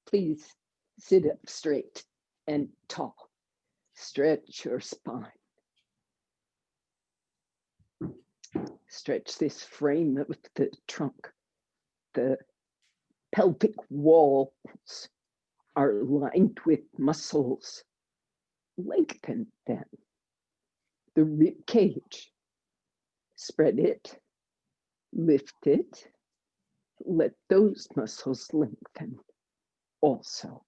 Please sit up straight and tall. Stretch your spine. Stretch this frame of the trunk. The pelvic walls are lined with muscles. Lengthen them. The rib cage. Spread it. Lift it. Let those muscles lengthen also.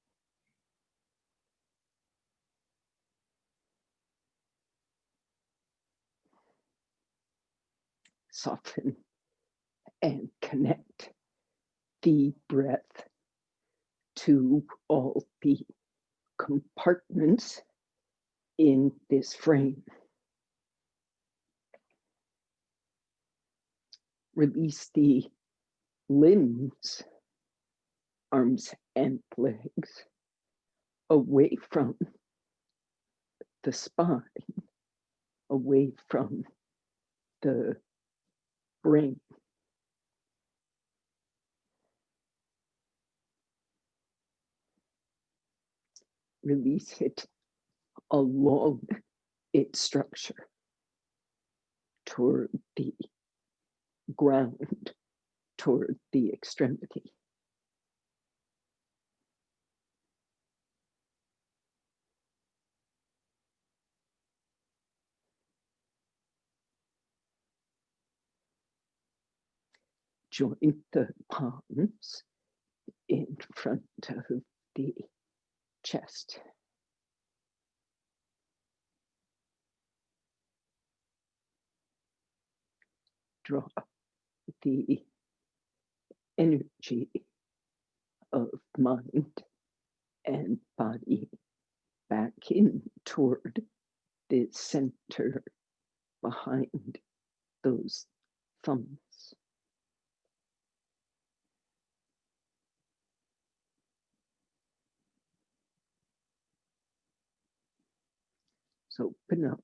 Soften and connect the breath to all the compartments in this frame. Release the limbs, arms and legs, away from the spine, away from the brain. Release it along its structure toward the ground, toward the extremity. Join the palms in front of the chest. Draw the energy of mind and body back in toward the center behind those thumbs. So open up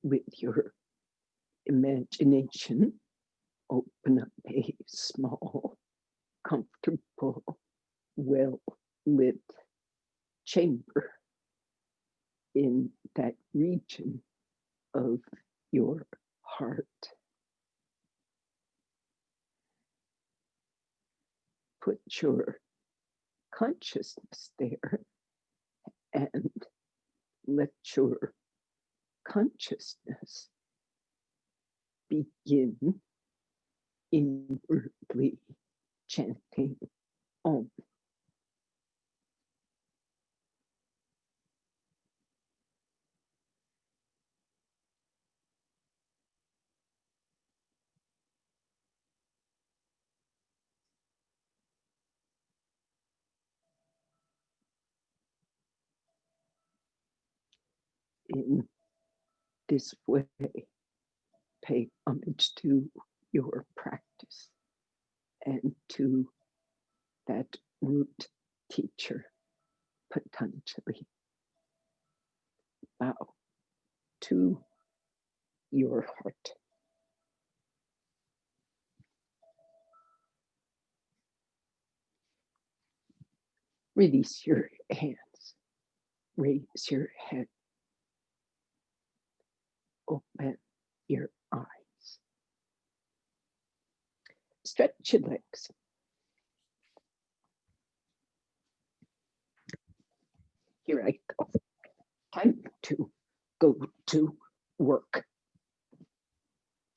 with your imagination, open up a small, comfortable, well-lit chamber in that region of your heart. Put your consciousness there and let your consciousness begin inwardly chanting Om. In this way, pay homage to your practice and to that root teacher, Patanjali. Bow to your heart. Release your hands. Raise your head. Open your eyes. Stretch your legs. Here I go. Time to go to work.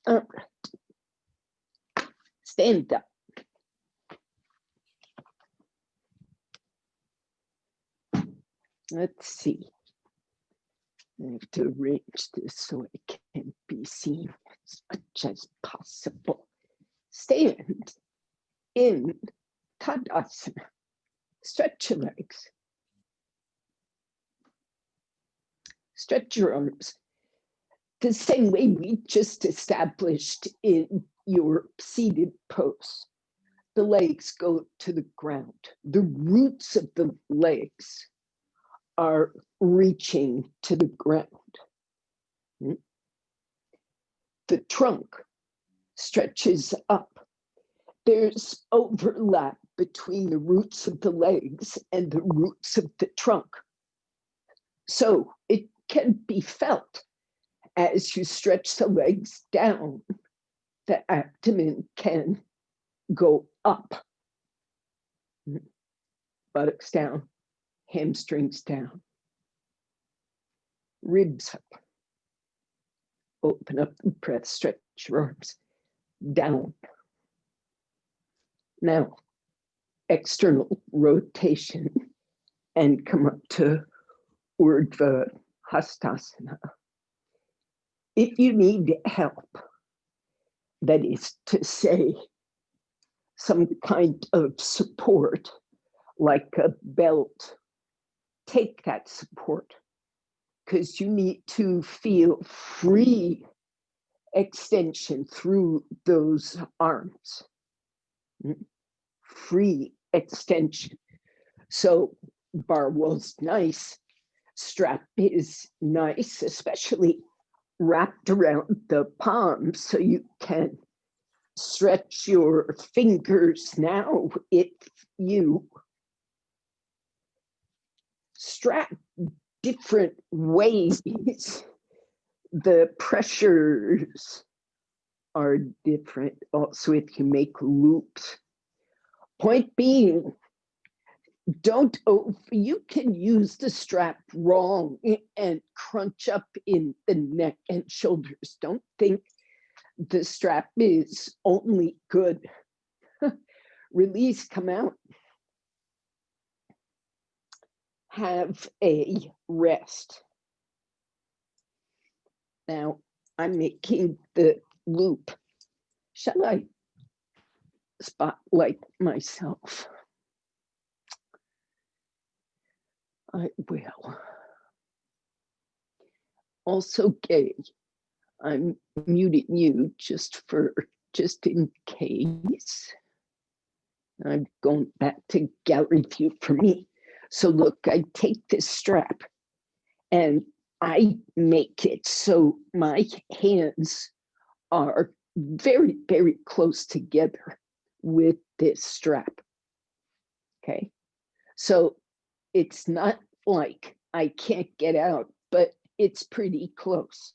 All right. Stand up. Let's see. I have to arrange this so it can be seen as much as possible. Stand in Tadasana. Stretch your legs. Stretch your arms. The same way we just established in your seated pose. The legs go to the ground. The roots of the legs are reaching to the ground. The trunk stretches up. There's overlap between the roots of the legs and the roots of the trunk. So it can be felt as you stretch the legs down, the abdomen can go up. Buttocks down, hamstrings down, ribs up. Open up the breath, stretch your arms down. Now, external rotation and come up to Urdhva Hastasana. If you need help, that is to say, some kind of support, like a belt, take that support, because you need to feel free extension through those arms. Free extension. So bar wall's nice, strap is nice, especially wrapped around the palms so you can stretch your fingers now if you strap different ways. The pressures are different. Also, if you make loops. Point being, you can use the strap wrong and crunch up in the neck and shoulders. Don't think the strap is only good. Release, come out. Have a rest. Now, I'm making the loop. Shall I spotlight myself? I will. Also, Gay, I'm muting you just in case. I'm going back to gallery view for me. So look, I take this strap and I make it so my hands are very, very close together with this strap. Okay, so it's not like I can't get out, but it's pretty close.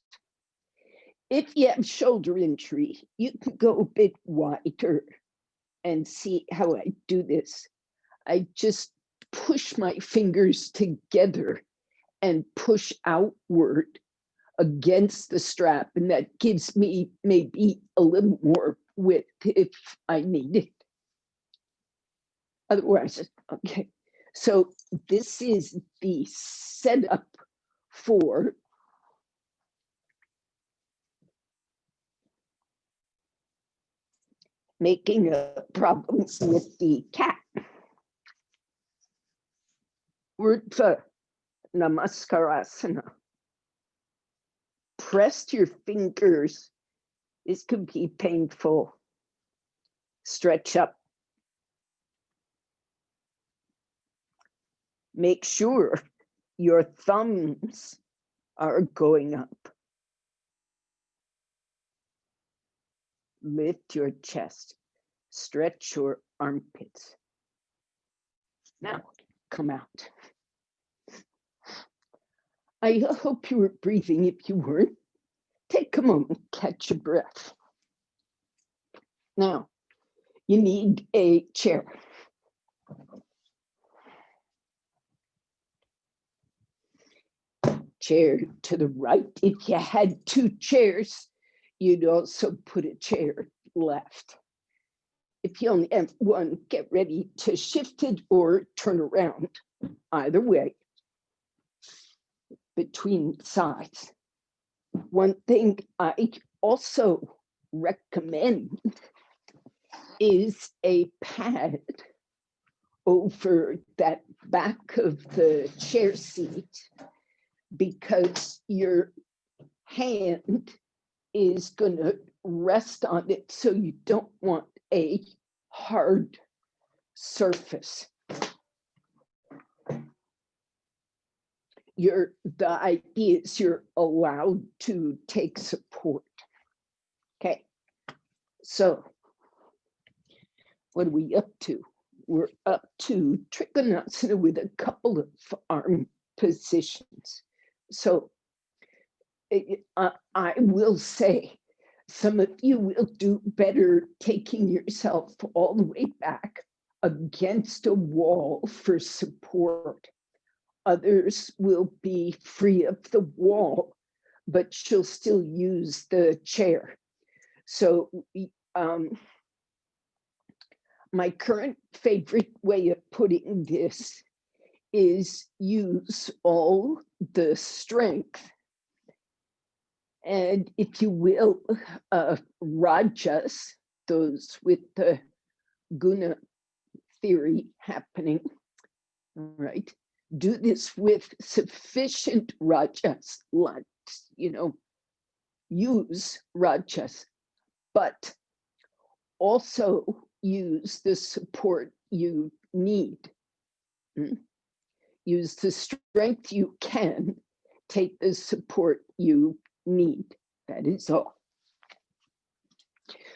If you have shoulder injury, you can go a bit wider and see how I do this. I just push my fingers together and push outward against the strap, and that gives me maybe a little more width if I need it. Otherwise, okay. So this is the setup for making problems with the cat. Urdhva Namaskarasana. Press your fingers. This could be painful. Stretch up. Make sure your thumbs are going up. Lift your chest. Stretch your armpits. Now, come out. I hope you were breathing. If you weren't, take a moment, catch your breath. Now, you need a chair. Chair to the right. If you had two chairs, you'd also put a chair left. If you only have one, get ready to shift it or turn around. Either way, between sides. One thing I also recommend is a pad over that back of the chair seat, because your hand is going to rest on it, so you don't want a hard surface. The idea is you're allowed to take support. Okay, So what are we up to? We're up to Trikonasana with a couple of arm positions. So I will say, some of you will do better taking yourself all the way back against a wall for support. Others will be free of the wall, but she'll still use the chair. So my current favorite way of putting this is use all the strength and, if you will, rajas, those with the guna theory happening, right? Do this with sufficient rajas, use rajas, but also use the support you need. Use the strength you can, take the support you need. That is all.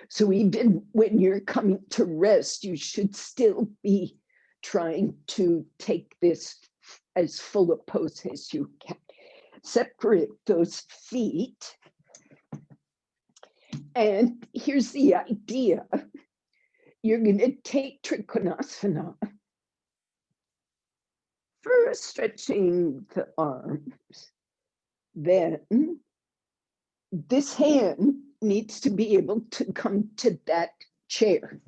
So even when you're coming to rest, you should still be trying to take this as full a pose as you can. Separate those feet. And here's the idea. You're going to take Trikonasana. First, stretching the arms. Then this hand needs to be able to come to that chair.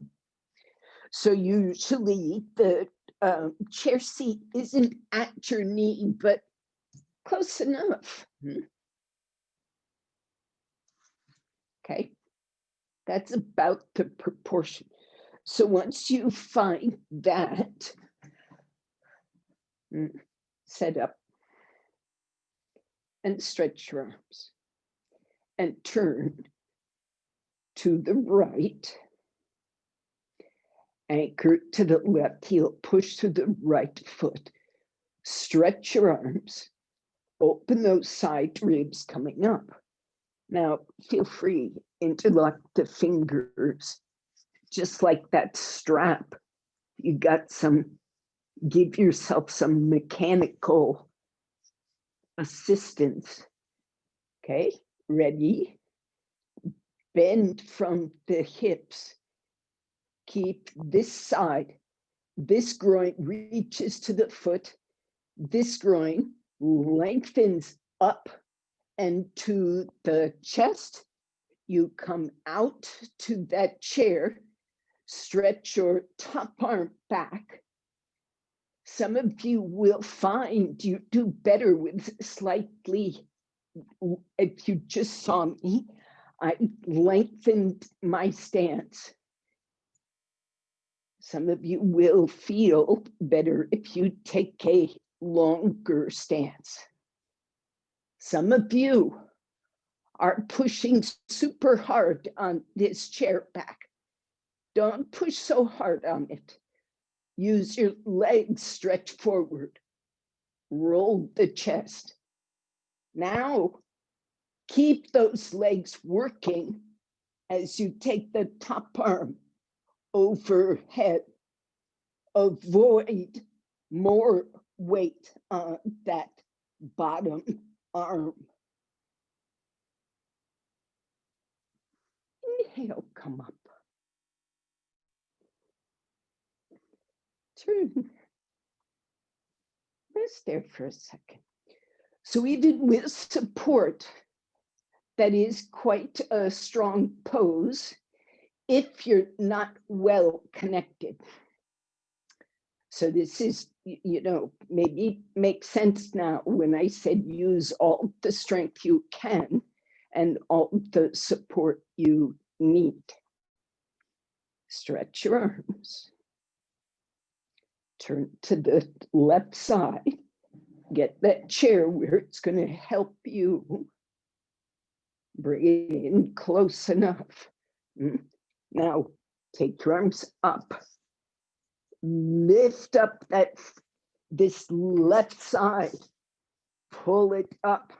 So usually the chair seat isn't at your knee, but close enough. Okay, that's about the proportion. So once you find that, set up and stretch your arms and turn to the right. Anchor to the left heel, push to the right foot. Stretch your arms, open those side ribs coming up. Now, feel free, interlock the fingers, just like that strap. You got give yourself some mechanical assistance. Okay, ready? Bend from the hips. Keep this side. This groin reaches to the foot. This groin lengthens up and to the chest. You come out to that chair. Stretch your top arm back. Some of you will find you do better with slightly, if you just saw me, I lengthened my stance. Some of you will feel better if you take a longer stance. Some of you are pushing super hard on this chair back. Don't push so hard on it. Use your legs, stretch forward. Roll the chest. Now, keep those legs working as you take the top arm overhead. Avoid more weight on that bottom arm. Inhale, come up. Turn. Rest there for a second. So even with support, that is quite a strong pose if you're not well connected. So this is, maybe makes sense now when I said use all the strength you can and all the support you need. Stretch your arms. Turn to the left side. Get that chair where it's going to help you. Bring it in close enough. Now, take your arms up. Lift up this left side. Pull it up.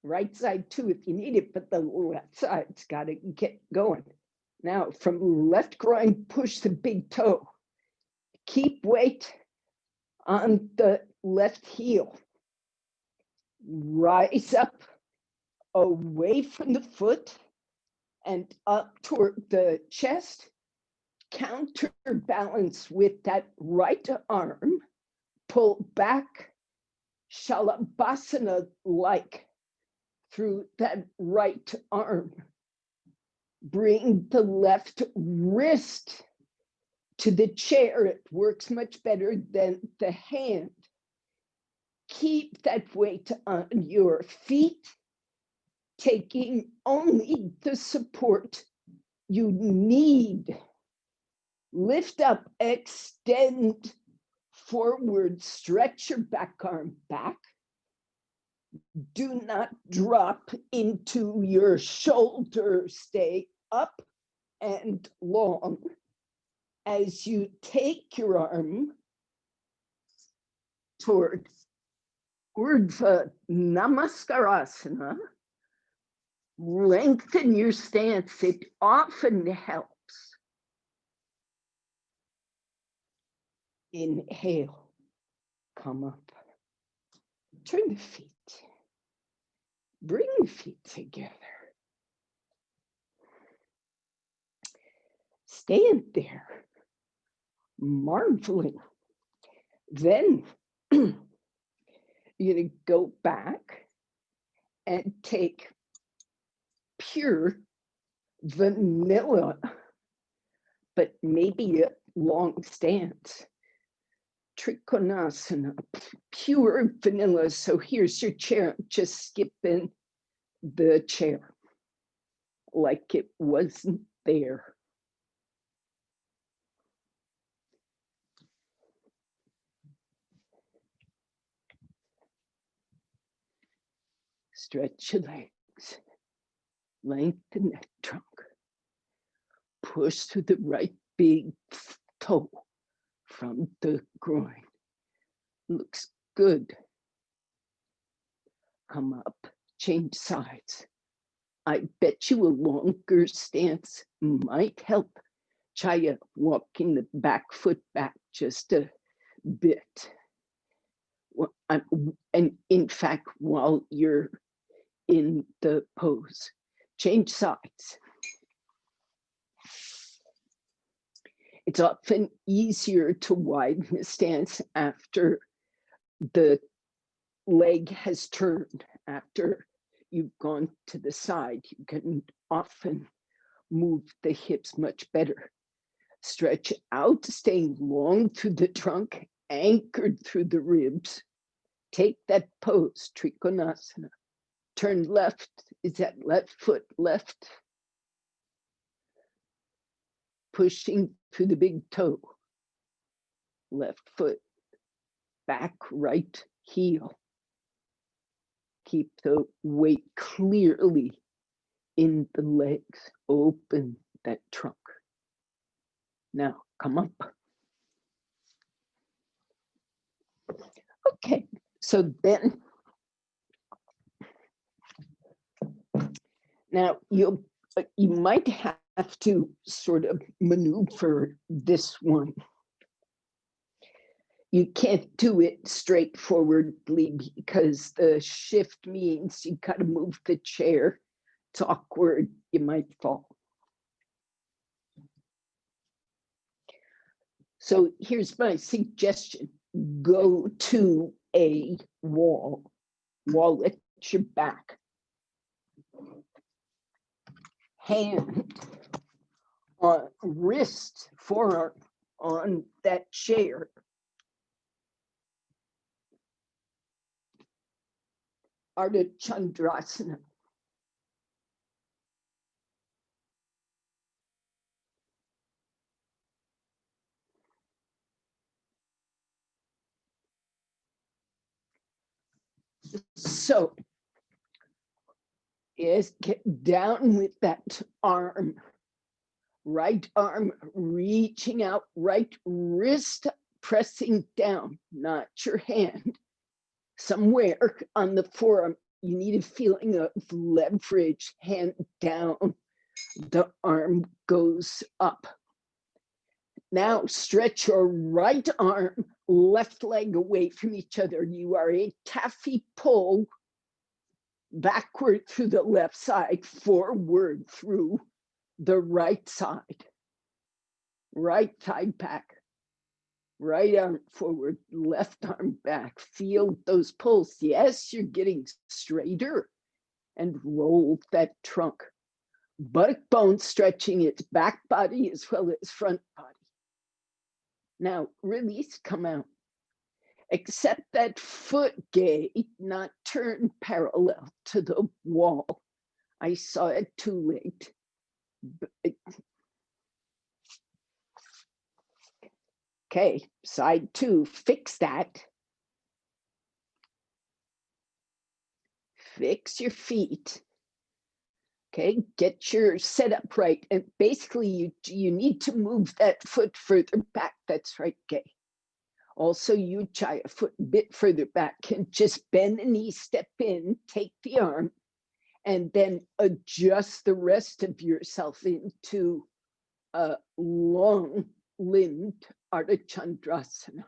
Right side too if you need it, but the left side's got to get going. Now from left groin, push the big toe. Keep weight on the left heel. Rise up away from the foot and up toward the chest. Counterbalance with that right arm. Pull back, Shalabhasana-like through that right arm. Bring the left wrist to the chair. It works much better than the hand. Keep that weight on your feet, taking only the support you need. Lift up, extend forward, stretch your back arm back. Do not drop into your shoulder. Stay up and long. As you take your arm towards Urdhva Namaskarasana, lengthen your stance. It often helps. Inhale, come up. Turn the feet. Bring the feet together. Stand there, marveling. Then you're going to go back and take pure vanilla, but maybe a long stance. Trikonasana, pure vanilla. So here's your chair, just skip in the chair like it wasn't there. Stretch your legs, lengthen that trunk. Push through the right big toe from the groin. Looks good. Come up, change sides. I bet you a longer stance might help. Try walking the back foot back just a bit. And in fact, while you're in the pose, change sides. It's often easier to widen the stance after the leg has turned, after you've gone to the side. You can often move the hips much better. Stretch out, staying long through the trunk, anchored through the ribs. Take that pose, Trikonasana. Turn left. Is that left foot left? Pushing through the big toe. Left foot, back right heel. Keep the weight clearly in the legs. Open that trunk. Now, come up. Okay, so then, now you might have to sort of maneuver this one. You can't do it straightforwardly because the shift means you got to move the chair. It's awkward, you might fall. So here's my suggestion. Go to a wall at your back. Hand on wrist, forearm on that chair. Ardha Chandrasana. So, yes, get down with that arm. Right arm reaching out, right wrist pressing down, not your hand. Somewhere on the forearm, You need a feeling of leverage, hand down, the arm goes up. Now stretch your right arm, left leg away from each other. You are a taffy pull backward through the left side, forward through the right side. Right thigh back, right arm forward, left arm back. Feel those pulls. Yes, you're getting straighter, and roll that trunk. Buttock bone stretching its back body as well as front body. Now release, come out. Accept that foot gate, not turn parallel to the wall. I saw it too late. Okay, side two, fix that. Fix your feet. Okay, get your setup right. And basically you need to move that foot further back. That's right, okay. Also, you try a foot a bit further back and just bend the knee, step in, take the arm, and then adjust the rest of yourself into a long-limbed Ardha Chandrasana.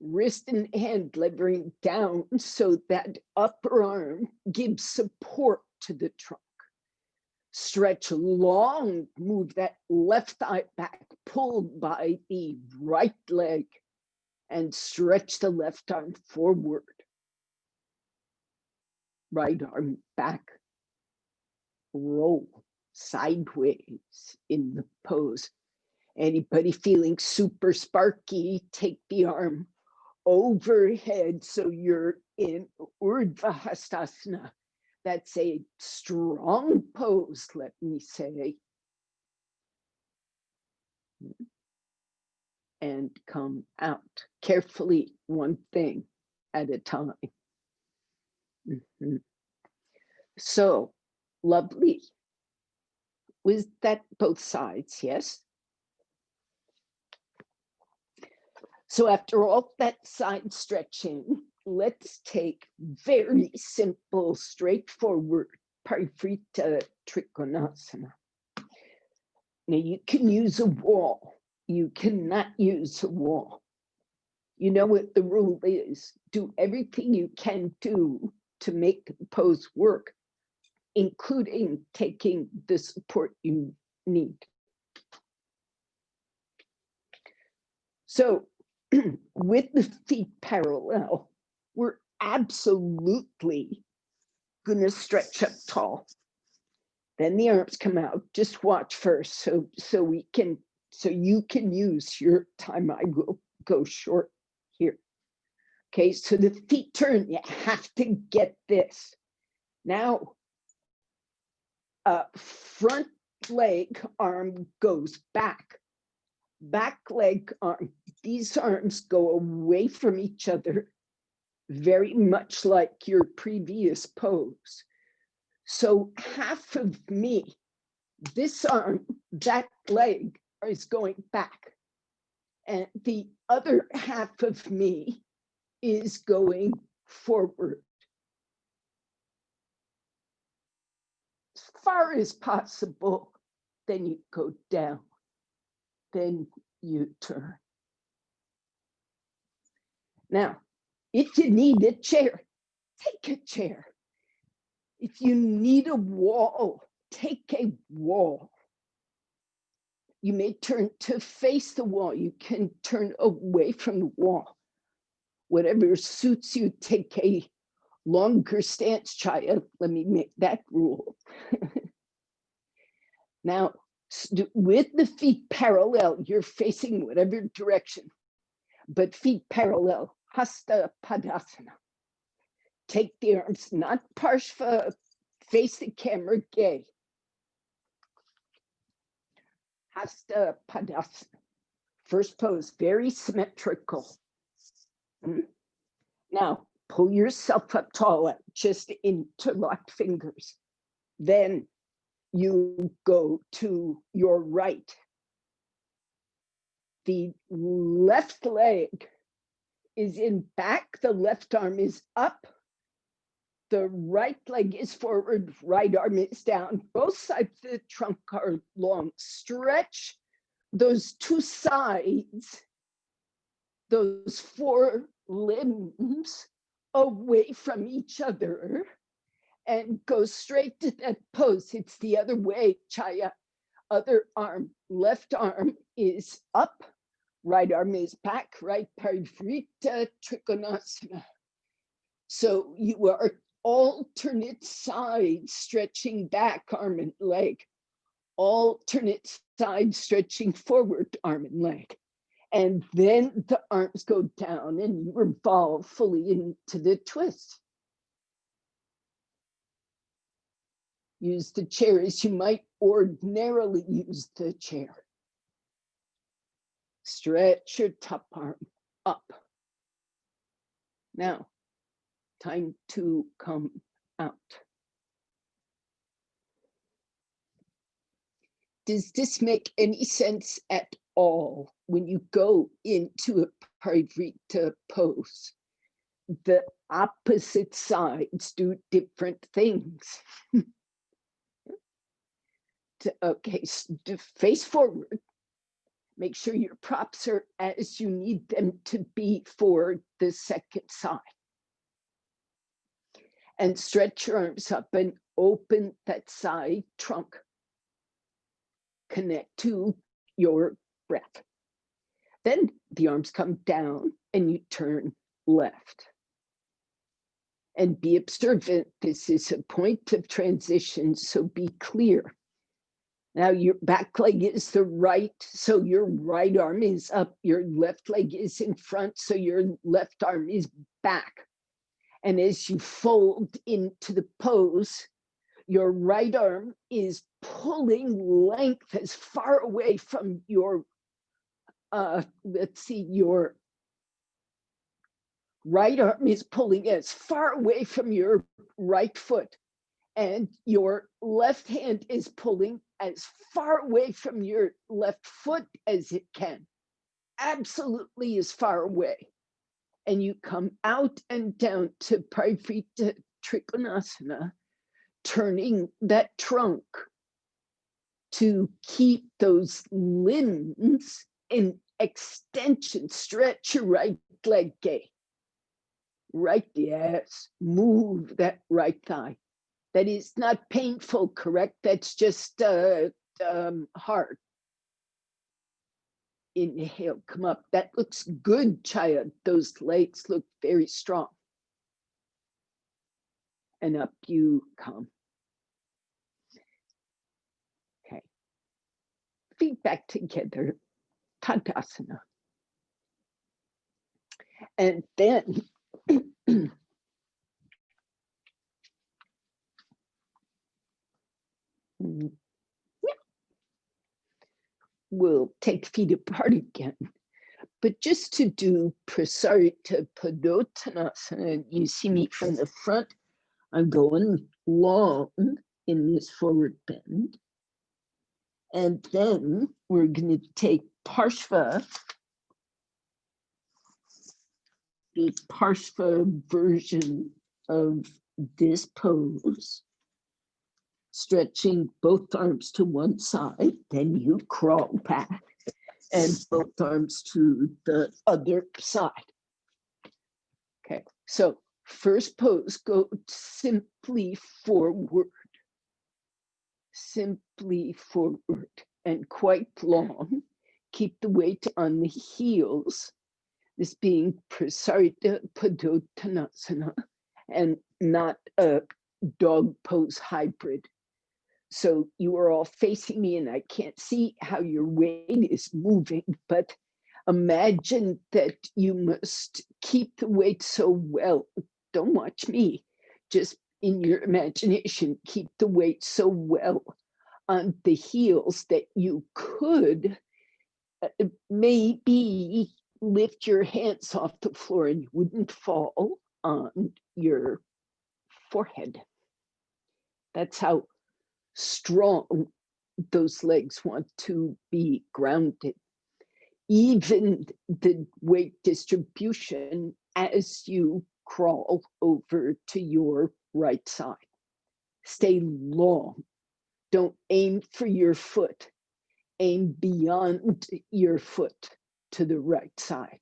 Wrist and hand levering down so that upper arm gives support to the trunk. Stretch long, move that left thigh back, pulled by the right leg, and stretch the left arm forward. Right arm back. Roll sideways in the pose. Anybody feeling super sparky, take the arm overhead so you're in Urdhva Hastasana. That's a strong pose, let me say. And come out carefully, one thing at a time. So, lovely. Was that both sides, yes? So after all that side stretching, let's take very simple, straightforward Parifrita Trikonasana. Now you can use a wall. You cannot use a wall. You know what the rule is. Do everything you can do to make the pose work, including taking the support you need. So with the feet parallel, we're absolutely going to stretch up tall. Then the arms come out. Just watch first, so you can use your time. I will go short here. Okay, so the feet turn. You have to get this. Now, front leg arm goes back. Back leg arm. These arms go away from each other, very much like your previous pose. So half of me, this arm, that leg is going back. And the other half of me is going forward. As far as possible, then you go down. Then you turn. Now, if you need a chair, take a chair. If you need a wall, take a wall. You may turn to face the wall. You can turn away from the wall. Whatever suits you, take a longer stance, Chaya. Let me make that rule. Now, with the feet parallel, you're facing whatever direction, but feet parallel, Hasta Padasana. Take the arms, not Parshva, face the camera, gay. Hasta Padasana. First pose, very symmetrical. Now, pull yourself up taller, just interlock fingers. Then you go to your right. The left leg is in back, the left arm is up, The right leg is forward, right arm is down. Both sides of the trunk are long. Stretch those two sides, those four limbs away from each other and go straight to that pose. It's the other way, Chaya. Other arm, left arm is up, right arm is back, right Parifrita, Trikonasana. So you are alternate sides stretching back, arm and leg, alternate sides stretching forward, arm and leg. And then the arms go down and you revolve fully into the twist. Use the chair as you might ordinarily use the chair. Stretch your top arm up. Now, time to come out. Does this make any sense at all when you go into a Parifrita pose? The opposite sides do different things. Okay, face forward. Make sure your props are as you need them to be for the second side. And stretch your arms up and open that side trunk. Connect to your breath. Then the arms come down and you turn left. And be observant, this is a point of transition, so be clear. Now your back leg is the right, so your right arm is up, your left leg is in front, so your left arm is back. And as you fold into the pose, your right arm is pulling length as far away from your, your right arm is pulling as far away from your right foot. And your left hand is pulling as far away from your left foot as it can. Absolutely as far away. And you come out and down to Parifrita Trikonasana, turning that trunk to keep those limbs in extension. Stretch your right leg gay. Right, yes. Move that right thigh. That is not painful, correct? That's just hard. Inhale, come up. That looks good, Chaya. Those legs look very strong. And up you come. Okay. Feet back together. Padasana. And then we'll take feet apart again. But just to do Parifrita Padasana, you see me from the front, I'm going long in this forward bend. And then we're going to take Parshva, the Parshva version of this pose, stretching both arms to one side, then you crawl back and both arms to the other side. Okay, so first pose, go simply forward and quite long. Keep the weight on the heels, this being Parifrita Padasana and not a dog pose hybrid. So you are all facing me and I can't see how your weight is moving, but imagine that you must keep the weight so well. Don't watch me, just in your imagination, keep the weight so well on the heels that you could maybe lift your hands off the floor and you wouldn't fall on your forehead. That's how strong those legs want to be grounded. Even the weight distribution as you crawl over to your right side. Stay long. Don't aim for your foot. Aim beyond your foot to the right side.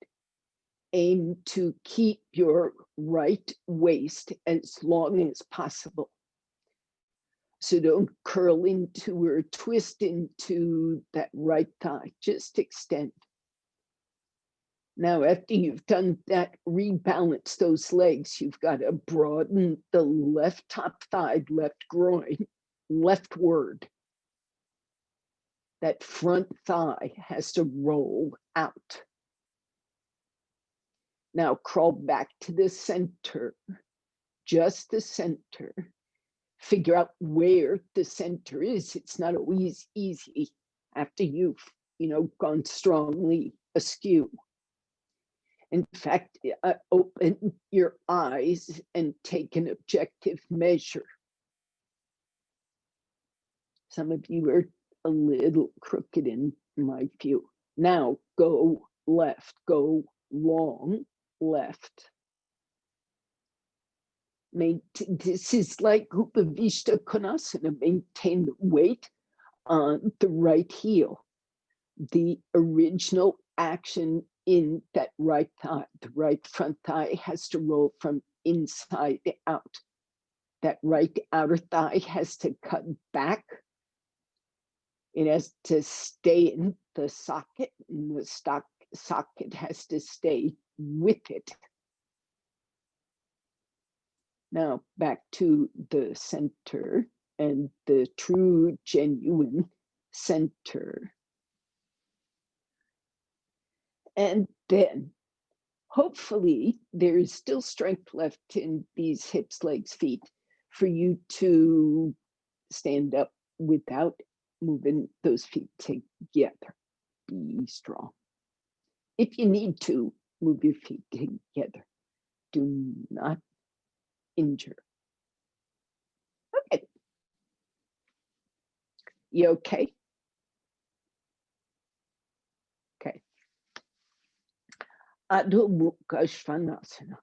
Aim to keep your right waist as long as possible. So don't curl into or twist into that right thigh. Just extend. Now, after you've done that, rebalance those legs. You've got to broaden the left top thigh, left groin, leftward. That front thigh has to roll out. Now, crawl back to the center, just the center. Figure out where the center is. It's not always easy after you've, gone strongly askew. In fact, open your eyes and take an objective measure. Some of you are a little crooked in my view. Now go left, go long left. This is like Upavishta Konasana. Maintain the weight on the right heel. The original action in that right thigh, the right front thigh has to roll from inside out. That right outer thigh has to cut back. It has to stay in the socket, and the socket has to stay with it. Now back to the center and the true, genuine center. And then, hopefully, there is still strength left in these hips, legs, feet for you to stand up without moving those feet together. Be strong. If you need to, move your feet together. Do not injure. Okay. You okay? Okay. Adho Mukha Svanasana.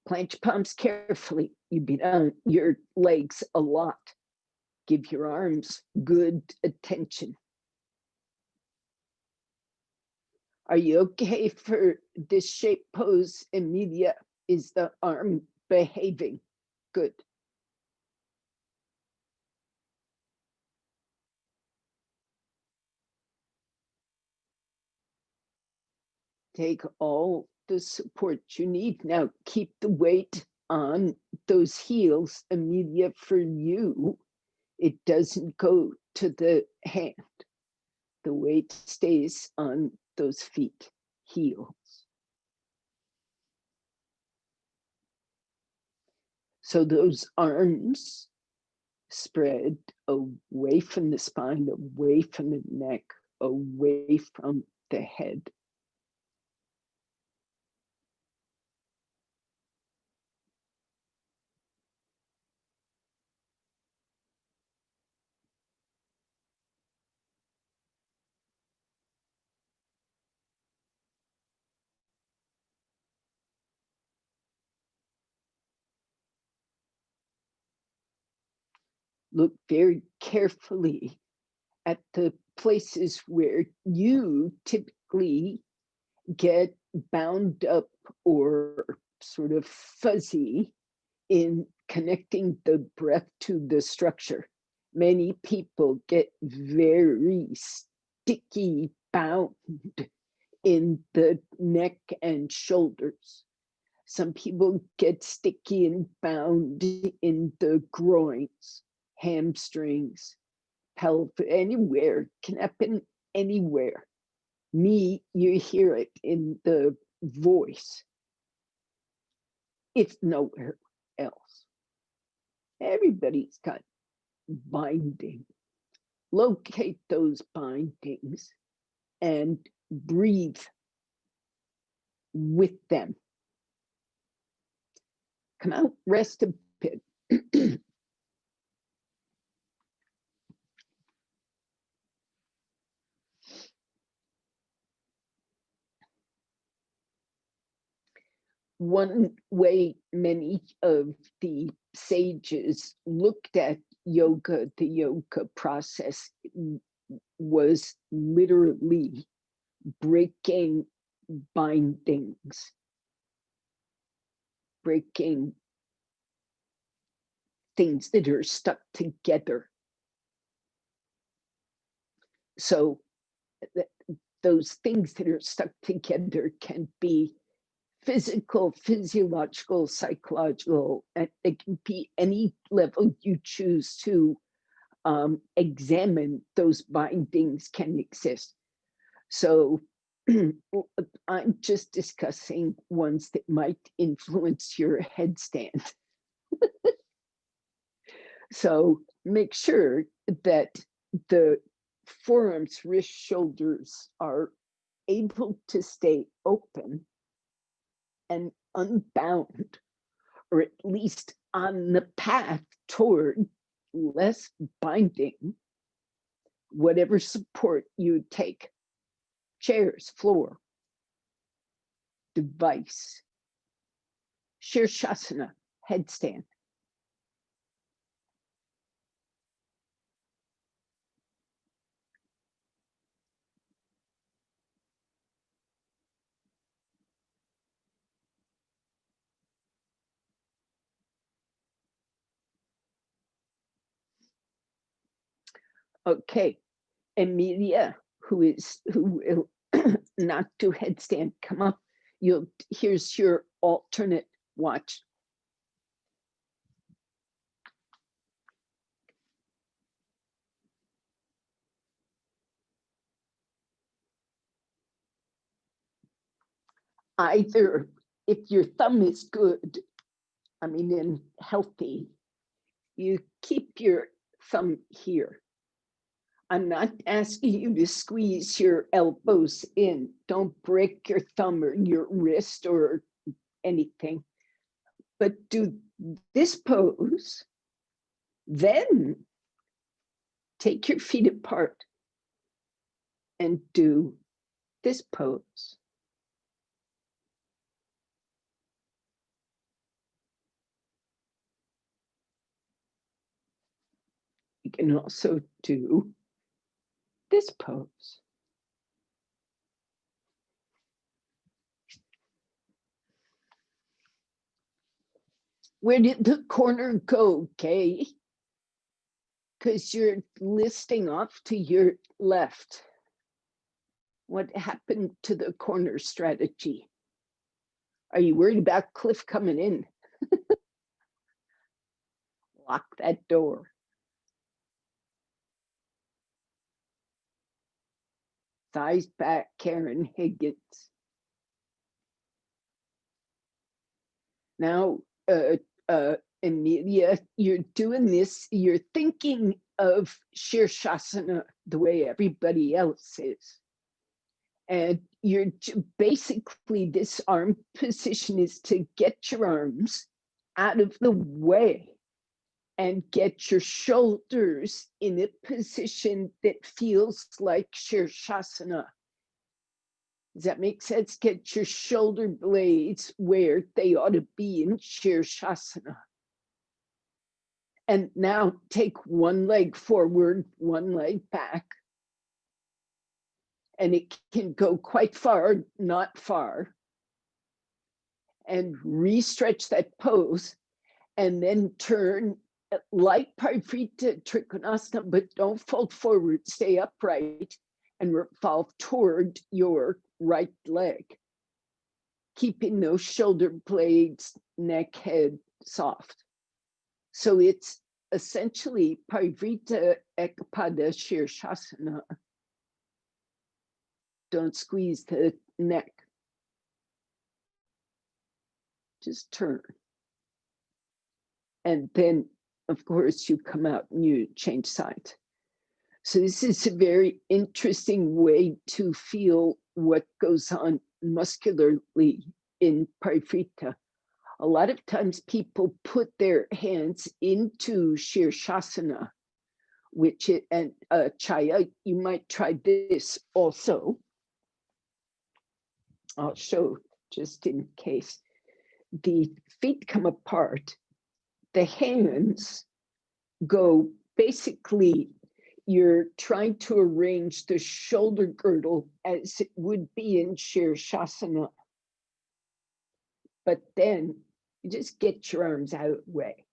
Plant your palms carefully. You beat on your legs a lot. Give your arms good attention. Are you okay for this shape pose, Emilia? Is the arm behaving? Good. Take all the support you need. Now keep the weight on those heels, Emilia. For you, it doesn't go to the hand. The weight stays on those feet, heels. So those arms spread away from the spine, away from the neck, away from the head. Look very carefully at the places where you typically get bound up or sort of fuzzy in connecting the breath to the structure. Many people get very sticky bound in the neck and shoulders. Some people get sticky and bound in the groins, hamstrings, pelvic, anywhere, can happen anywhere. Me, you hear it in the voice. It's nowhere else. Everybody's got binding. Locate those bindings and breathe with them. Come out, rest a bit. one way many of the sages looked at yoga, the yoga process, was literally breaking bindings, breaking things that are stuck together. So those things that are stuck together can be physical, physiological, psychological, and it can be any level you choose to examine. Those bindings can exist. So I'm just discussing ones that might influence your headstand. So make sure that the forearms, wrists, shoulders are able to stay open and unbound, or at least on the path toward less binding, whatever support you take. Chairs, floor, device, Shirshasana, headstand. Okay, Emilia, who will not do headstand, come up. Here's your alternate watch. Either, if your thumb is good, and healthy, you keep your thumb here. I'm not asking you to squeeze your elbows in. Don't break your thumb or your wrist or anything. But do this pose, then take your feet apart and do this pose. You can also do this pose. Where did the corner go, Kay? Because you're listing off to your left. What happened to the corner strategy? Are you worried about Cliff coming in? Lock that door. Thighs back, Karen Higgins. Now, Emilia, you're doing this, you're thinking of Shirshasana the way everybody else is. And you're basically, this arm position is to get your arms out of the way and get your shoulders in a position that feels like Shirshasana. Does that make sense? Get your shoulder blades where they ought to be in Shirshasana. And now take one leg forward, one leg back. And it can go quite far, not far. And re-stretch that pose. And then turn like Parifrita, Trikonasana, but don't fold forward, stay upright and revolve toward your right leg, keeping those shoulder blades, neck, head soft. So it's essentially Parifrita Ekapada Shirshasana. Don't squeeze the neck. Just turn. And then, of course, you come out and you change sides. So this is a very interesting way to feel what goes on muscularly in Parifrita. A lot of times people put their hands into Shirshasana, which it, and Chaya, you might try this also. I'll show just in case. the feet come apart, the hands go, basically, you're trying to arrange the shoulder girdle as it would be in Shirshasana. But then you just get your arms out of the way,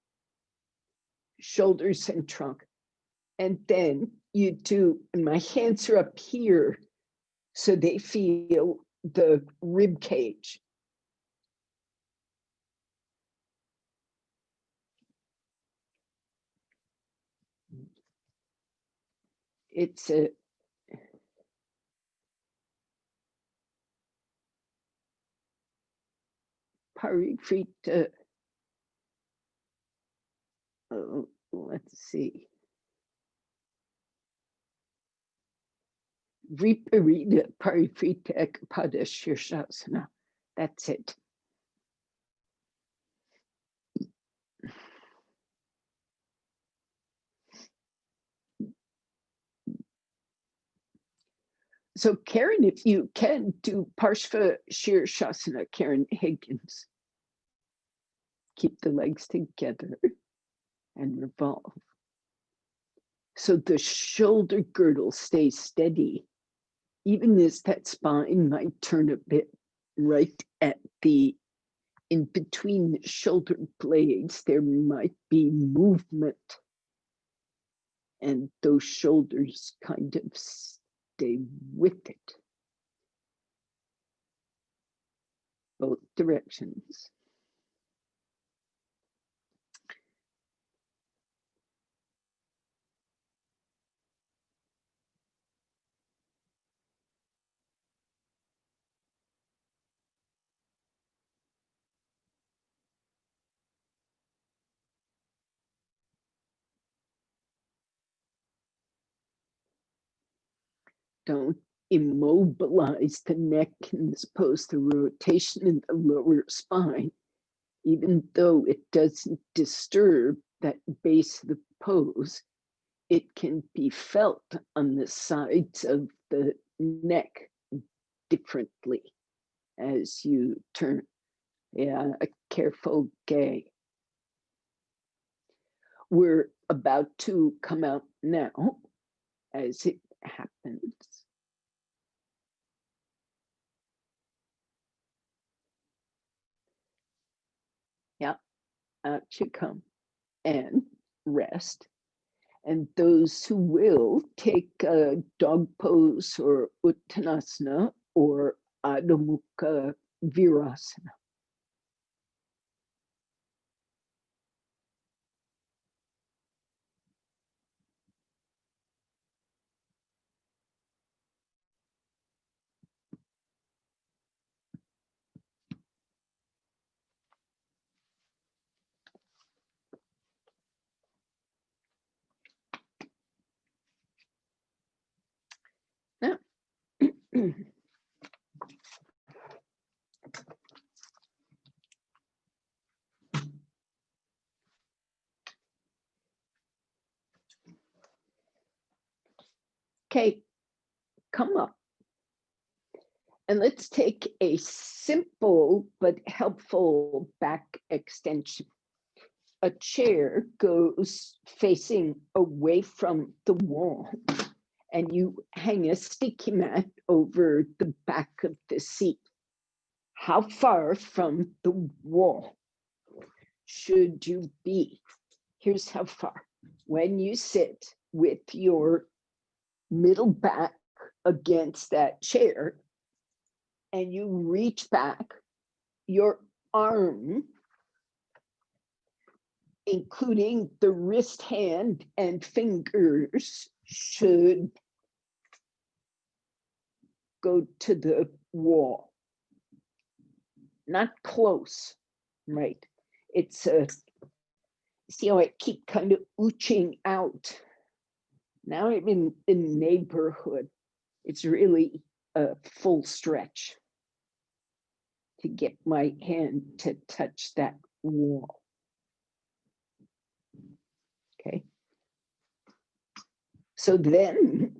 shoulders and trunk. And then you do, and my hands are up here, so they feel the rib cage. It's a Parifrita. Oh, let's see. Viparita Parifrita Padasana. That's it. So Karen, if you can do Parshva Shirshasana, Karen Higgins. Keep the legs together and revolve. So the shoulder girdle stays steady, even as that spine might turn a bit right at the, in between the shoulder blades, there might be movement. And those shoulders kind of stay with it. Both directions. Don't immobilize the neck in this pose, the rotation in the lower spine, even though it doesn't disturb that base of the pose, it can be felt on the sides of the neck differently as you turn. Yeah, a careful gay. We're about to come out now as it happens. Yeah, out you come and rest. And those who will take a dog pose or Uttanasana or Adho Mukha Virasana. Now, okay, come up. And let's take a simple but helpful back extension. A chair goes facing away from the wall, and you hang a sticky mat over the back of the seat. How far from the wall should you be? Here's how far. When you sit with your middle back against that chair and you reach back, your arm, including the wrist, hand, and fingers, should go to the wall. Not close, right? It's a, see how I keep kind of ooching out. Now I'm in the neighborhood. It's really a full stretch to get my hand to touch that wall. Okay. So then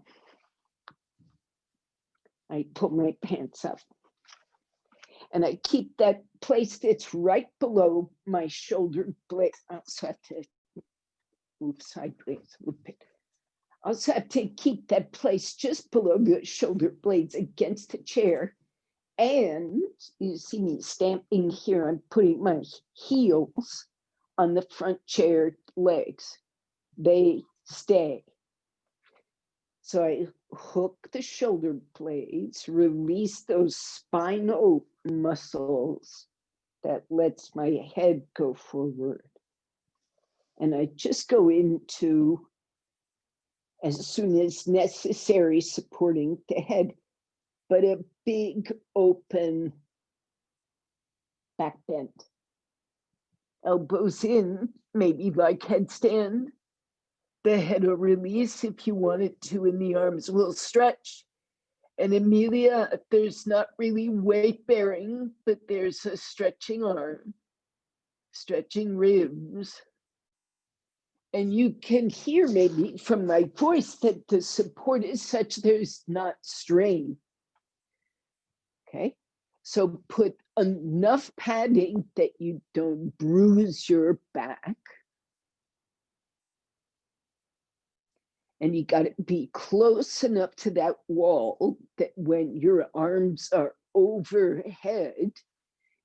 I pull my pants up And I keep that place that's right below my shoulder blade. I also have to move sideways a little bit. I also have to keep that place just below the shoulder blades against the chair. And you see me stamping here, I'm putting my heels on the front chair legs. They stay. So I hook the shoulder blades, release those spinal muscles that lets my head go forward. And I just go into, as soon as necessary, supporting the head, but a big open back bend. Elbows in, maybe like headstand. The head will release if you want it to, and the arms will stretch. And Amelia, there's not really weight bearing, but there's a stretching arm, stretching ribs. And you can hear maybe from my voice that the support is such there's not strain. Okay, so put enough padding that you don't bruise your back. And you got to be close enough to that wall that when your arms are overhead,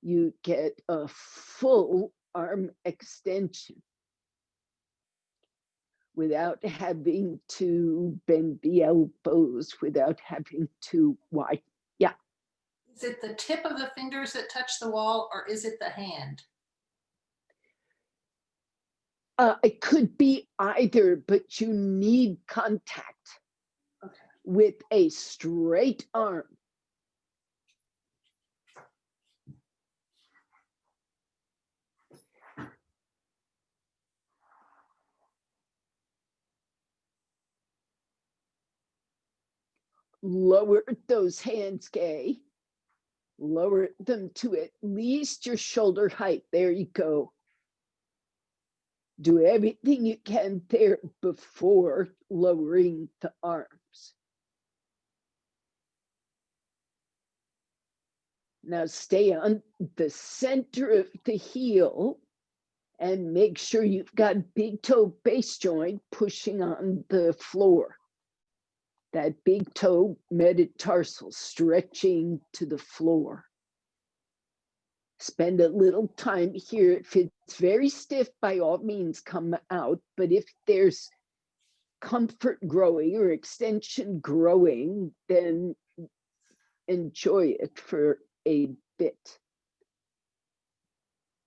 you get a full arm extension without having to bend the elbows, without having to widen. Yeah. Is it the tip of the fingers that touch the wall, or is it the hand? It could be either, but you need contact with a straight arm. Lower those hands, Gay. Lower them to at least your shoulder height. There you go. Do everything you can there before lowering the arms. Now stay on the center of the heel and make sure you've got big toe base joint pushing on the floor. That big toe metatarsal stretching to the floor. Spend a little time here. If it's very stiff, by all means, come out. But if there's comfort growing or extension growing, then enjoy it for a bit.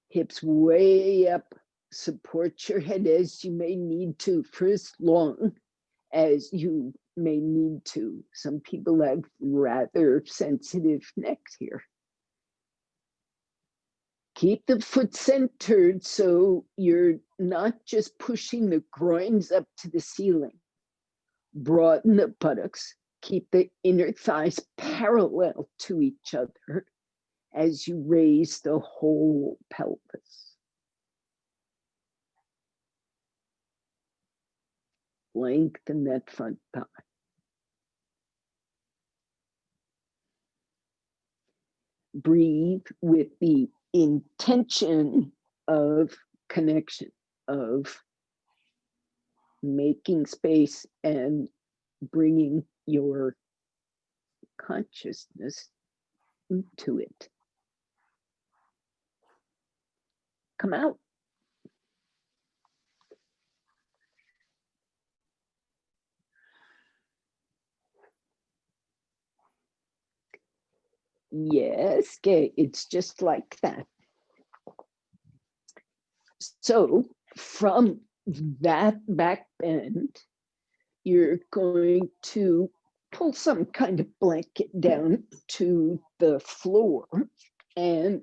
Hips way up. Support your head as you may need to for as long as you may need to. Some people have rather sensitive necks here. Keep the foot centered so you're not just pushing the groins up to the ceiling. Broaden the buttocks. Keep the inner thighs parallel to each other as you raise the whole pelvis. Lengthen that front thigh. Breathe with the intention of connection, of making space and bringing your consciousness into it. Come out. Yes, okay, it's just like that. So from that back bend, you're going to pull some kind of blanket down to the floor and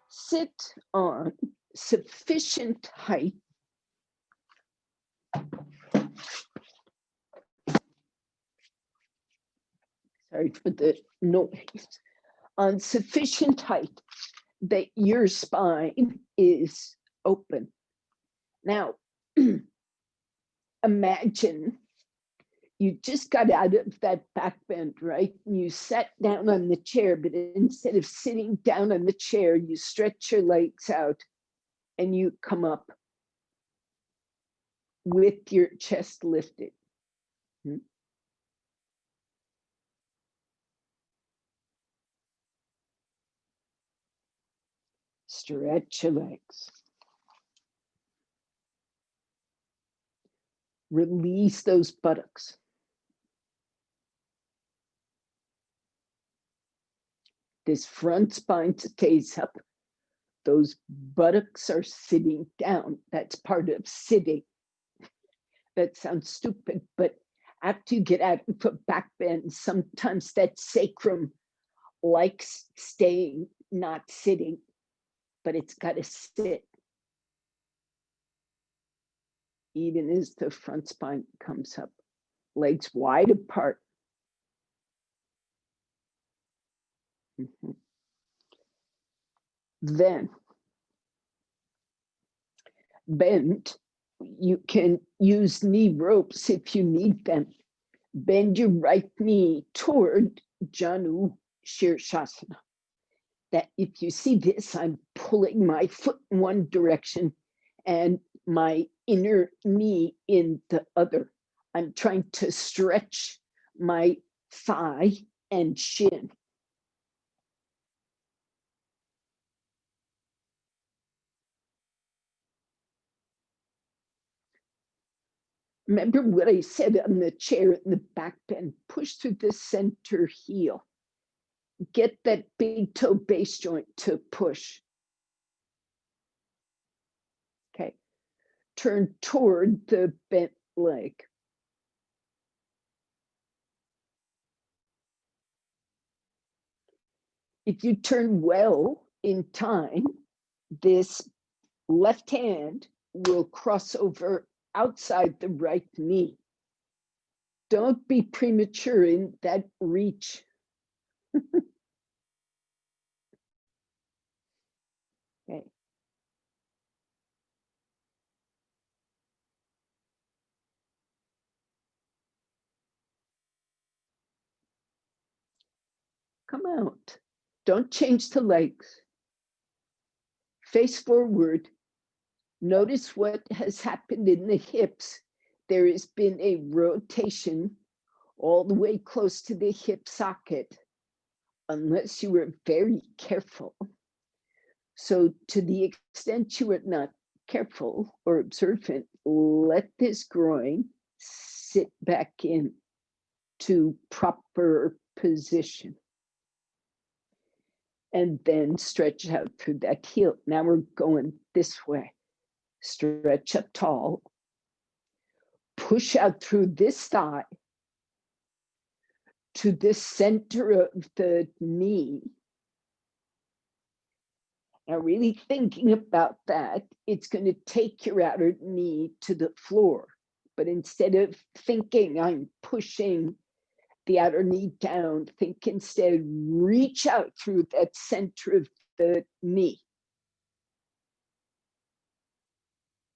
sit on sufficient height sorry for the noise, on sufficient height that your spine is open. Now, imagine you just got out of that back bend, right? And you sat down on the chair, but instead of sitting down on the chair, you stretch your legs out and you come up with your chest lifted. Stretch your legs. Release those buttocks. This front spine stays up. Those buttocks are sitting down. That's part of sitting. That sounds stupid, but after you get out of a back bend, sometimes that sacrum likes staying, not sitting, but it's got to sit. Even as the front spine comes up, legs wide apart. Then bend. You can use knee ropes if you need them. Bend your right knee toward Janu Shirshasana. That if you see this, I'm pulling my foot in one direction and my inner knee in the other. I'm trying to stretch my thigh and shin. Remember what I said on the chair in the back bend, push through the center heel. Get that big toe base joint to push. Okay. Turn toward the bent leg. If you turn well in time, this left hand will cross over outside the right knee. Don't be premature in that reach. Okay. Come out. Don't change the legs. Face forward. Notice what has happened in the hips. There has been a rotation all the way close to the hip socket, unless you were very careful. So to the extent you are not careful or observant, let this groin sit back in to proper position. And then stretch out through that heel. Now we're going this way. Stretch up tall. Push out through this thigh to the center of the knee. Now, really thinking about that, it's going to take your outer knee to the floor. But instead of thinking I'm pushing the outer knee down, think instead, reach out through that center of the knee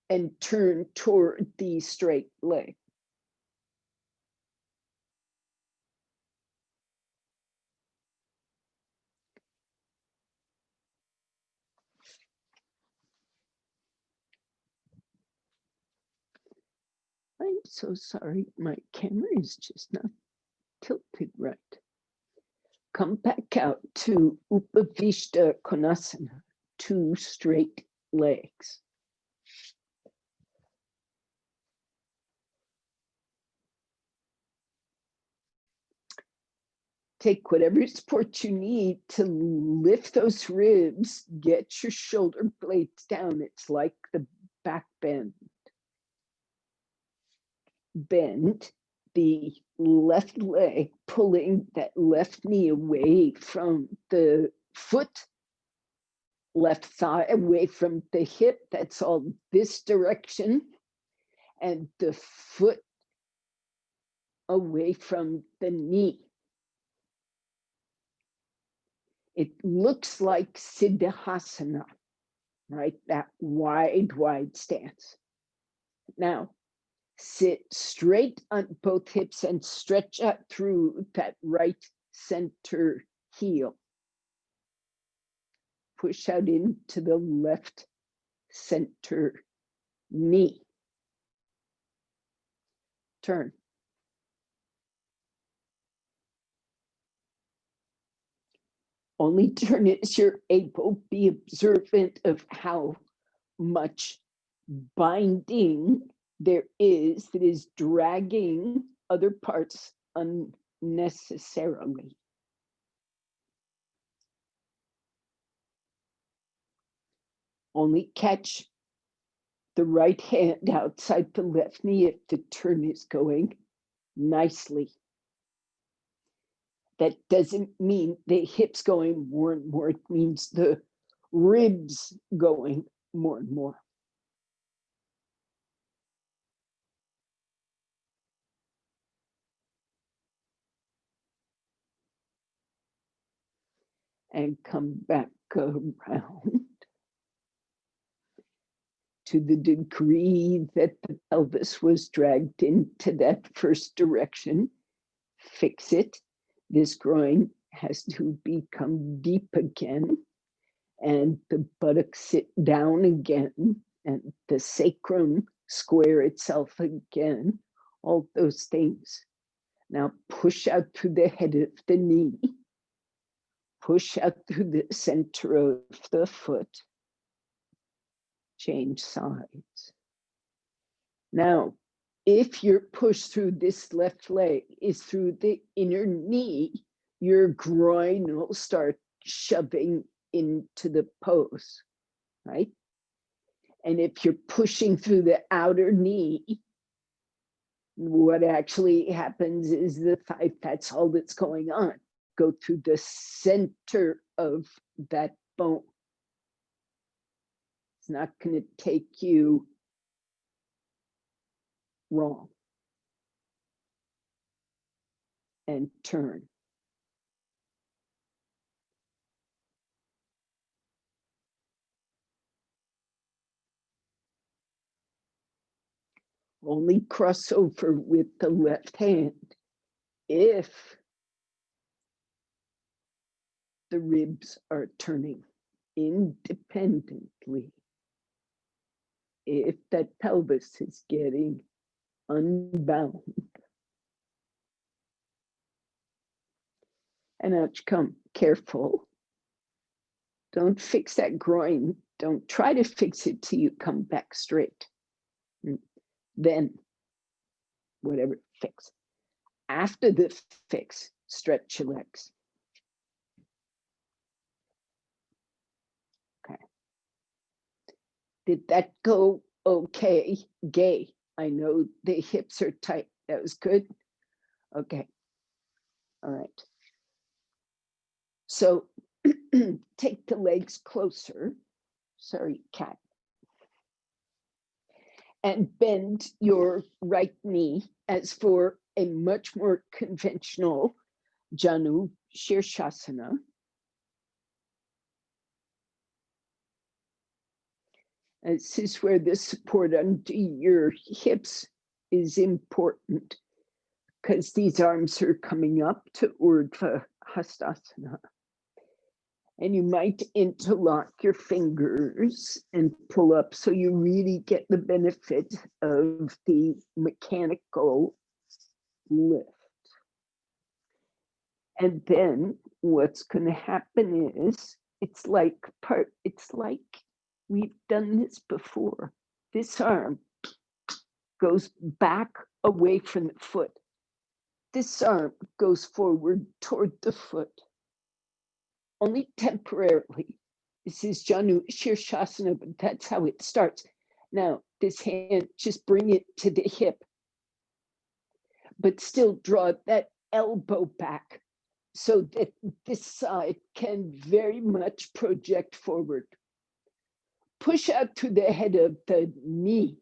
and turn toward the straight leg. I'm so sorry, my camera is just not tilted right. Come back out to Upavishta Konasana, two straight legs. Take whatever support you need to lift those ribs, get your shoulder blades down. It's like the back bend. Bend the left leg, pulling that left knee away from the foot, left thigh away from the hip. That's all this direction. And the foot away from the knee. It looks like Siddhasana, right? That wide, wide stance. Now, Sit straight on both hips and stretch out through that right center heel. Push out into the left center knee. Turn. Only turn as you're able. Be observant of how much binding there is that is dragging other parts unnecessarily. Only catch the right hand outside the left knee if the turn is going nicely. That doesn't mean the hips going more and more. It means the ribs going more and more. And come back around. To the degree that the pelvis was dragged into that first direction, fix it. This groin has to become deep again, and the buttocks sit down again, and the sacrum square itself again, all those things. Now push out through the head of the knee, push out through the center of the foot, change sides. Now, if your push through this left leg is through the inner knee, your groin will start shoving into the pose, right? And if you're pushing through the outer knee, what actually happens is the thigh, that's all that's going on. Go through the center of that bone. It's not going to take you wrong. And turn. Only cross over with the left hand if the ribs are turning independently. If that pelvis is getting unbound. And out you come, careful. Don't fix that groin. Don't try to fix it till you come back straight. Then, whatever, fix. After the fix, stretch your legs. Okay. Did that go okay? Gay. I know the hips are tight. That was good. Okay. All right. So take the legs closer. Sorry, cat. And bend your right knee as for a much more conventional Janu Shirshasana. This is where the support under your hips is important because these arms are coming up to Urdhva Hastasana. And you might interlock your fingers and pull up so you really get the benefit of the mechanical lift. And then what's going to happen is it's like we've done this before. This arm goes back away from the foot. This arm goes forward toward the foot. Only temporarily. This is Janu Shirshasana, but that's how it starts. Now, this hand, just bring it to the hip, but still draw that elbow back so that this side can very much project forward. Push out to the head of the knee.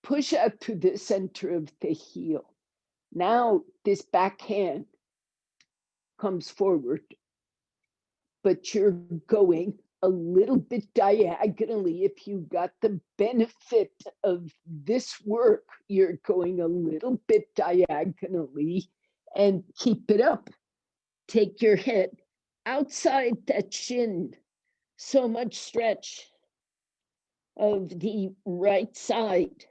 Push out to the center of the heel. Now, this back hand comes forward, but you're going a a little bit diagonally. If you got the benefit of this work, you're going a little bit diagonally and keep it up. Take your head outside that shin. So much stretch of the right side.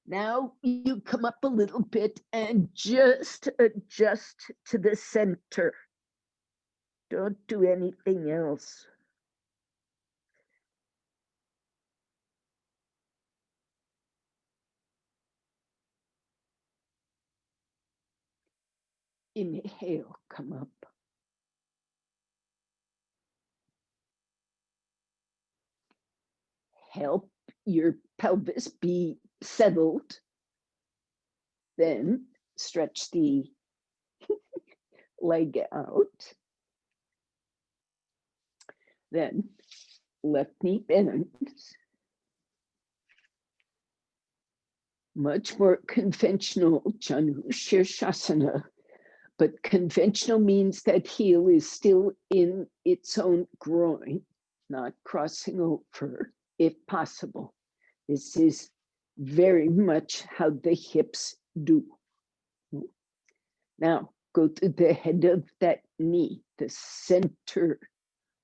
Now you come up a little bit and just adjust to the center. Don't do anything else. Inhale, come up. Help your pelvis be settled. Then stretch the leg out. Then left knee bends. Much more conventional Chatucha, but conventional means that heel is still in its own groin, not crossing over if possible. This is very much how the hips do. Now go to the head of that knee, the center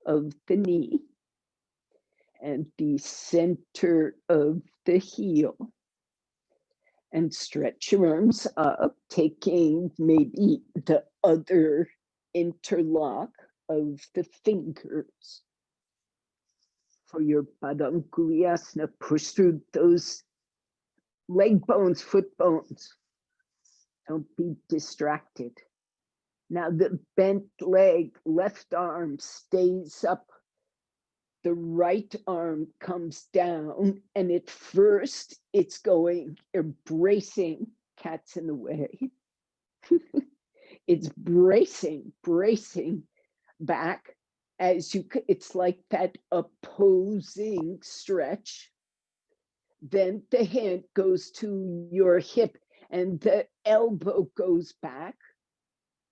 of the knee, and the center of the heel. And stretch your arms up, taking maybe the other interlock of the fingers. For your Padanguliyasana, push through those leg bones, foot bones. Don't be distracted. Now the bent leg, left arm stays up. The right arm comes down, and at first it's going, you're bracing, cat's in the way. It's bracing back as you, it's like that opposing stretch. Then the hand goes to your hip and the elbow goes back.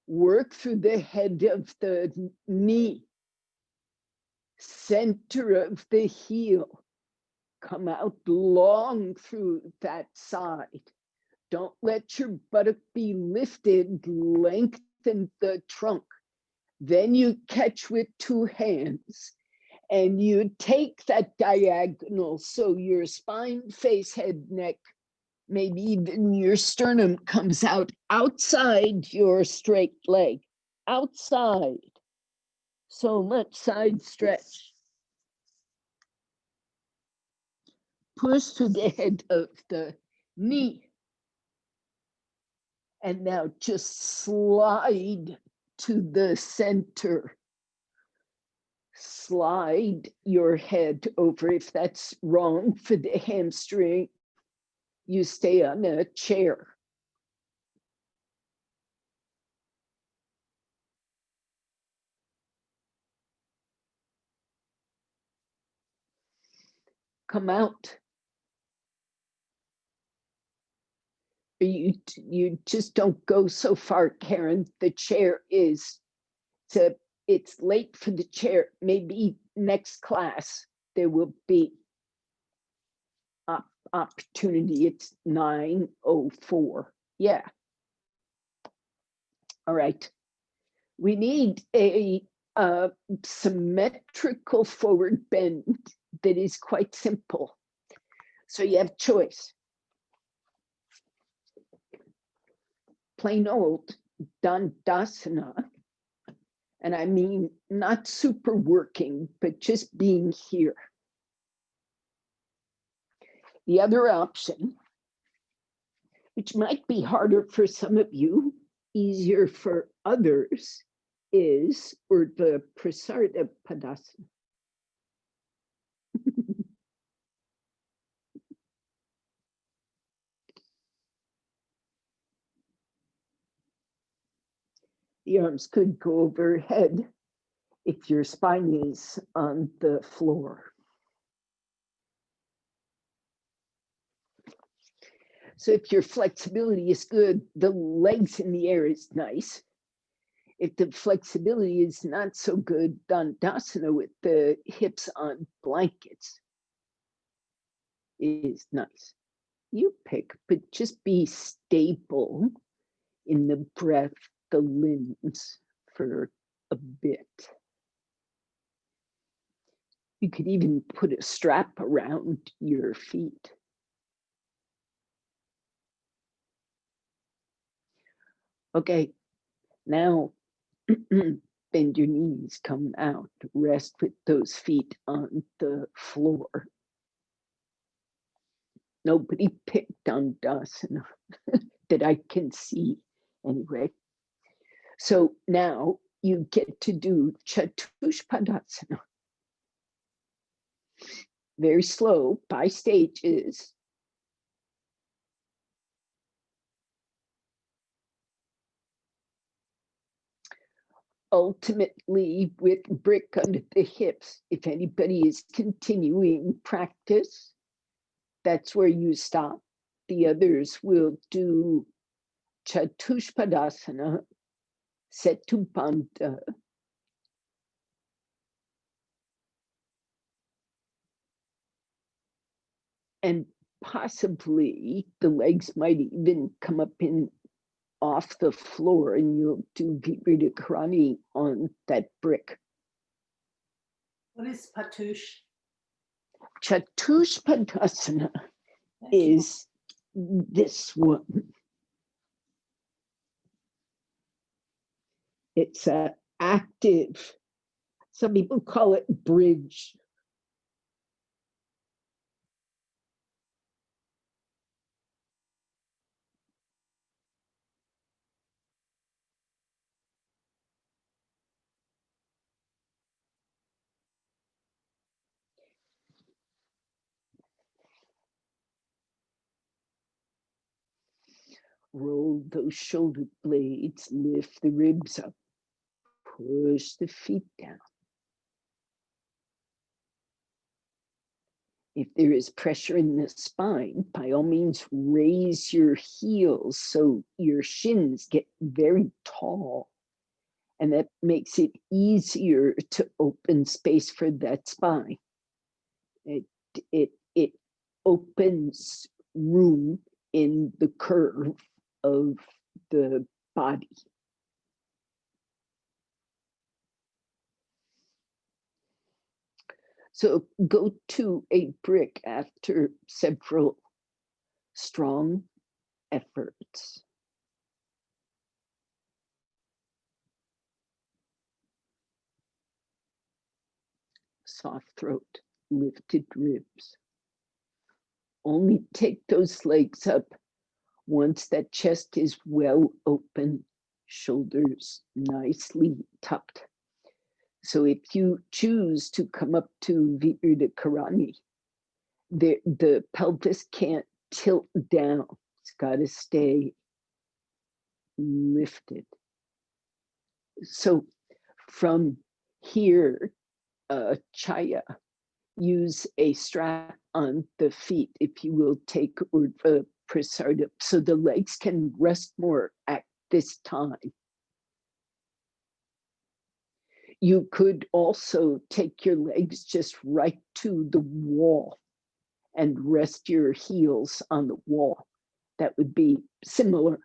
Work through the head of the knee. Center of the heel, come out long through that side. Don't let your buttock be lifted, lengthen the trunk. Then you catch with two hands and you take that diagonal so your spine, face, head, neck, maybe even your sternum comes out outside your straight leg, outside. So much side stretch. Push to the head of the knee. And now just slide to the center. Slide your head over. If that's wrong for the hamstring, you stay on a chair. Come out. You just don't go so far, Karen. The chair is, it's late for the chair. Maybe next class there will be opportunity. It's 9:04. Yeah. All right. We need a symmetrical forward bend that is quite simple. So you have choice. Plain old Dandasana, and I mean not super working, but just being here. The other option, which might be harder for some of you, easier for others, is or the Parifrita Padasana. The arms could go overhead if your spine is on the floor. So if your flexibility is good, the legs in the air is nice. If the flexibility is not so good, Dandasana with the hips on blankets is nice. You pick, but just be stable in the breath, the limbs for a bit. You could even put a strap around your feet. Okay, now bend your knees, come out, rest with those feet on the floor. Nobody picked on Dandasana that I can see anyway. So now you get to do Chatucha Padasana. Very slow, by stages. Ultimately, with brick under the hips, if anybody is continuing practice, that's where you stop. The others will do Chatucha Padasana, Setu Bandha, and possibly the legs might even come up in off the floor, and you'll do Viparita Karani on that brick. What is Patush? Chatucha Padasana is this one. It's an active, some people call it bridge. Roll those shoulder blades, lift the ribs up, push the feet down. If there is pressure in the spine, by all means, raise your heels so your shins get very tall. And that makes it easier to open space for that spine. It opens room in the curve of the body. So go to a brick after several strong efforts. Soft throat, lifted ribs. Only take those legs up once that chest is well open, shoulders nicely tucked. So if you choose to come up to Viparita Karani, the pelvis can't tilt down. It's got to stay lifted. So from here, Chaya, use a strap on the feet, if you will take Urdhva Prasarda, so the legs can rest more at this time. You could also take your legs just right to the wall and rest your heels on the wall. That would be similar.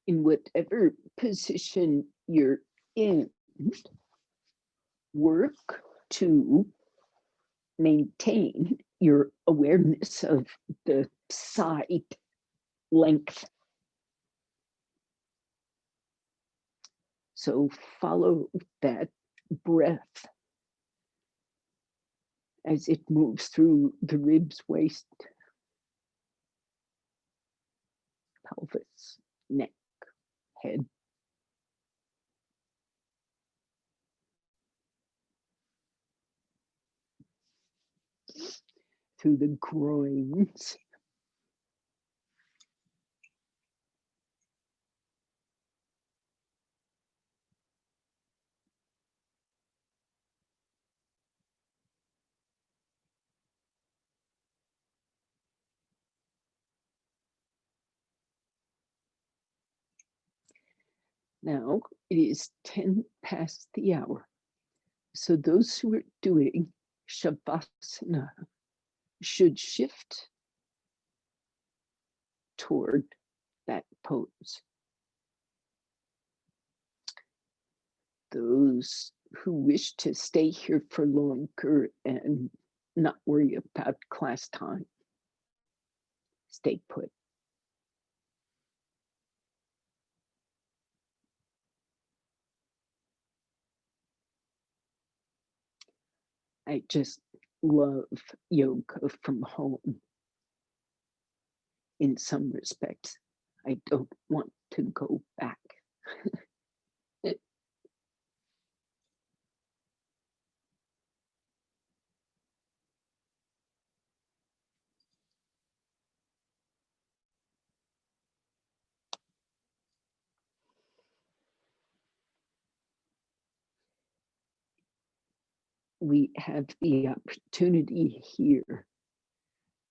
In whatever position you're in, work to maintain your awareness of the side length. So follow that breath as it moves through the ribs, waist, pelvis, neck, head. Through the groins. Now it is 10 past the hour. So those who are doing Shavasana should shift toward that pose. Those who wish to stay here for longer and not worry about class time, stay put. I just love yoga from home. In some respects, I don't want to go back. We have the opportunity here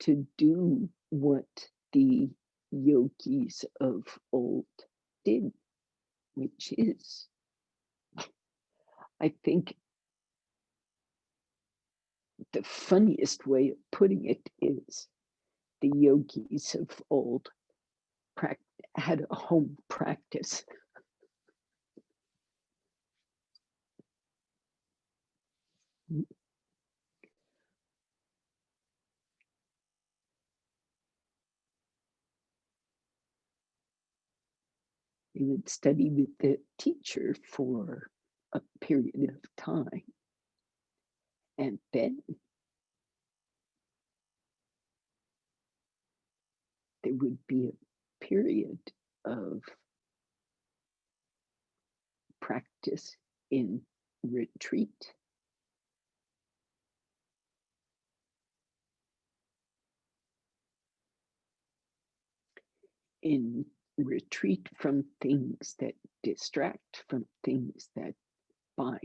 to do what the yogis of old did, which is, I think, the funniest way of putting it is the yogis of old had a home practice. They would study with the teacher for a period of time. And then there would be a period of practice in retreat. In retreat from things that distract, from things that bind.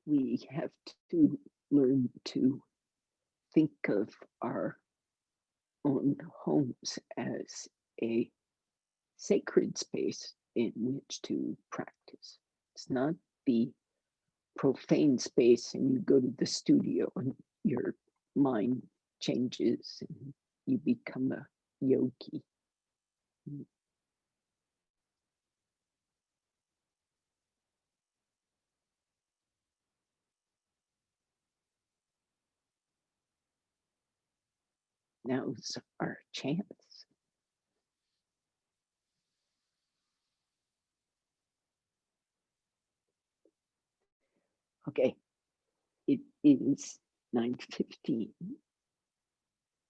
We have to learn to think of our own homes as a sacred space in which to practice. It's not the profane space and you go to the studio and your mind changes and you become a yogi. Now's our chance. Okay, it is 9:15.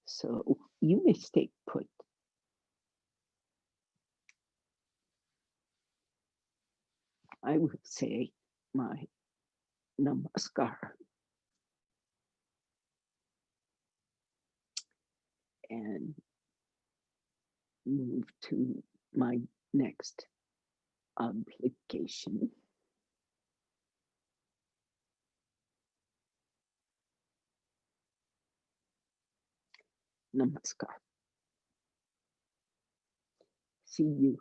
So you may stay put. I will say my Namaskar. And move to my next obligation. Namaskar. See you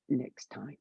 next time.